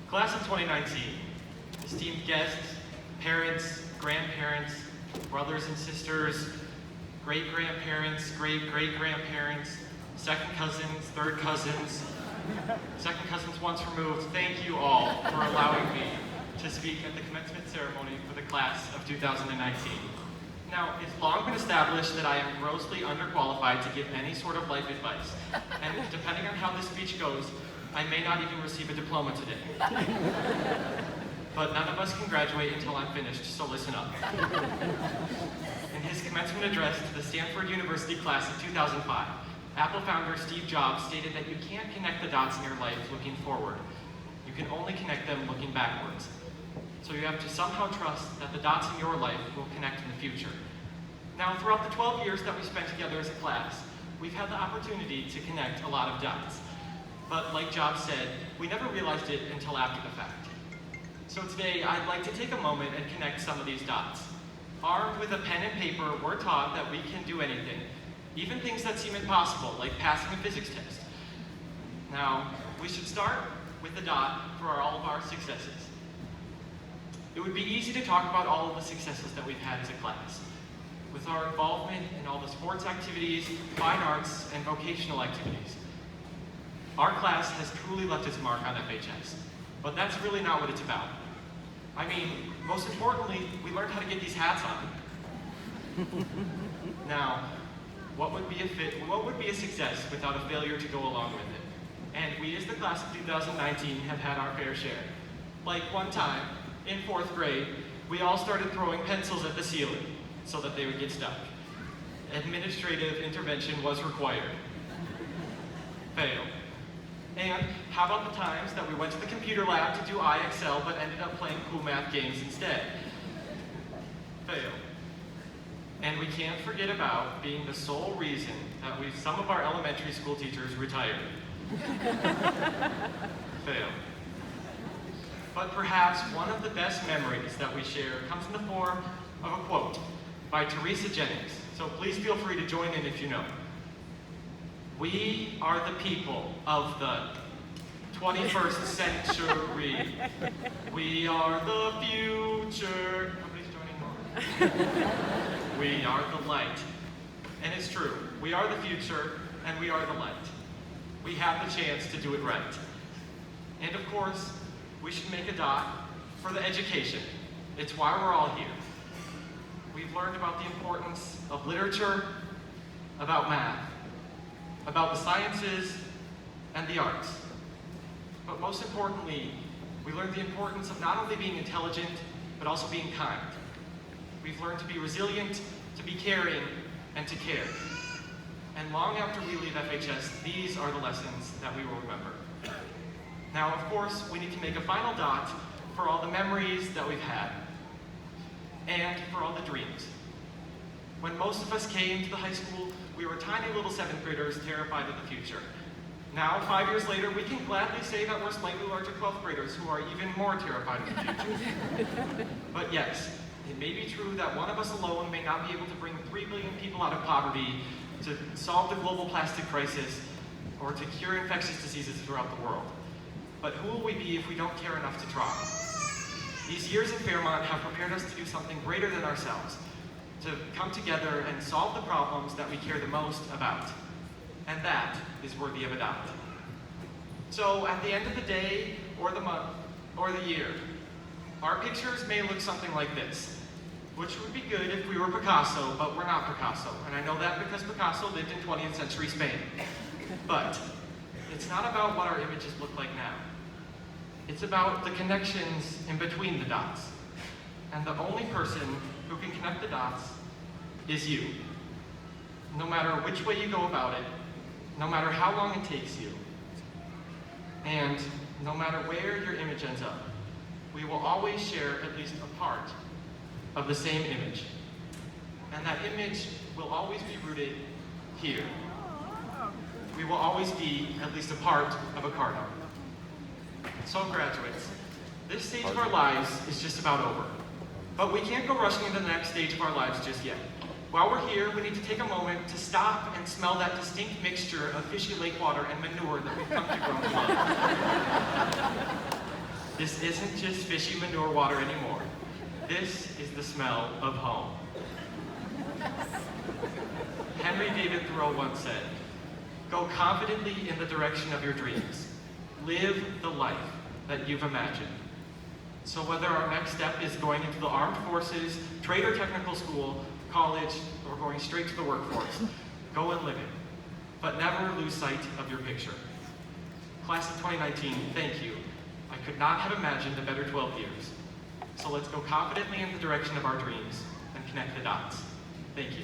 Class of 2019, esteemed guests, parents, grandparents, brothers and sisters, great-grandparents, great-great-grandparents, second cousins, third cousins, second cousins once removed, thank you all for allowing me to speak at the commencement ceremony for the class of 2019. Now, it's long been established that I am grossly underqualified to give any sort of life advice, and depending on how this speech goes, I may not even receive a diploma today. But none of us can graduate until I'm finished, so listen up. In his commencement address to the Stanford University class of 2005, Apple founder Steve Jobs stated that you can't connect the dots in your life looking forward. You can only connect them looking backwards. So you have to somehow trust that the dots in your life will connect in the future. Now, throughout the 12 years that we spent together as a class, we've had the opportunity to connect a lot of dots. But like Jobs said, we never realized it until after the fact. So today, I'd like to take a moment and connect some of these dots. Armed with a pen and paper, we're taught that we can do anything, even things that seem impossible, like passing a physics test. Now, we should start with the dot for all of our successes. It would be easy to talk about all of the successes that we've had as a class. With our involvement in all the sports activities, fine arts, and vocational activities. Our class has truly left its mark on FHS, but that's really not what it's about. I mean, most importantly, we learned how to get these hats on. Now, what would be a success without a failure to go along with it? And we as the class of 2019 have had our fair share. Like one time, in 4th grade, we all started throwing pencils at the ceiling so that they would get stuck. Administrative intervention was required. Fail. And how about the times that we went to the computer lab to do IXL but ended up playing cool math games instead? Fail. And we can't forget about being the sole reason that some of our elementary school teachers retired. Fail. But perhaps one of the best memories that we share comes in the form of a quote by Teresa Jennings. So please feel free to join in if you know. We are the people of the 21st century. We are the future. Nobody's joining on. We are the light. And it's true. We are the future, and we are the light. We have the chance to do it right. And of course, we should make a dot for the education. It's why we're all here. We've learned about the importance of literature, about math, about the sciences, and the arts. But most importantly, we learned the importance of not only being intelligent, but also being kind. We've learned to be resilient, to be caring, and to care. And long after we leave FHS, these are the lessons that we will remember. Now, of course, we need to make a final dot for all the memories that we've had, and for all the dreams. When most of us came to the high school, we were tiny little 7th graders terrified of the future. Now, 5 years later, we can gladly say that we're slightly larger 12th graders who are even more terrified of the future. But yes, it may be true that one of us alone may not be able to bring 3 billion people out of poverty, to solve the global plastic crisis, or to cure infectious diseases throughout the world. But who will we be if we don't care enough to try? These years in Fairmont have prepared us to do something greater than ourselves, to come together and solve the problems that we care the most about. And that is worthy of a dot. So at the end of the day, or the month, or the year, our pictures may look something like this, which would be good if we were Picasso, but we're not Picasso. And I know that because Picasso lived in 20th century Spain. But it's not about what our images look like now. It's about the connections in between the dots. And the only person who can connect the dots is you. No matter which way you go about it, no matter how long it takes you, and no matter where your image ends up, we will always share at least a part of the same image. And that image will always be rooted here. We will always be at least a part of a cardinal. So graduates, this stage of our lives is just about over. But we can't go rushing into the next stage of our lives just yet. While we're here, we need to take a moment to stop and smell that distinct mixture of fishy lake water and manure that we've come to grow to love. This isn't just fishy manure water anymore. This is the smell of home. Henry David Thoreau once said, "Go confidently in the direction of your dreams. Live the life that you've imagined." So whether our next step is going into the armed forces, trade or technical school, college, or going straight to the workforce, go and live it. But never lose sight of your picture. Class of 2019, thank you. I could not have imagined a better 12 years. So let's go confidently in the direction of our dreams and connect the dots. Thank you.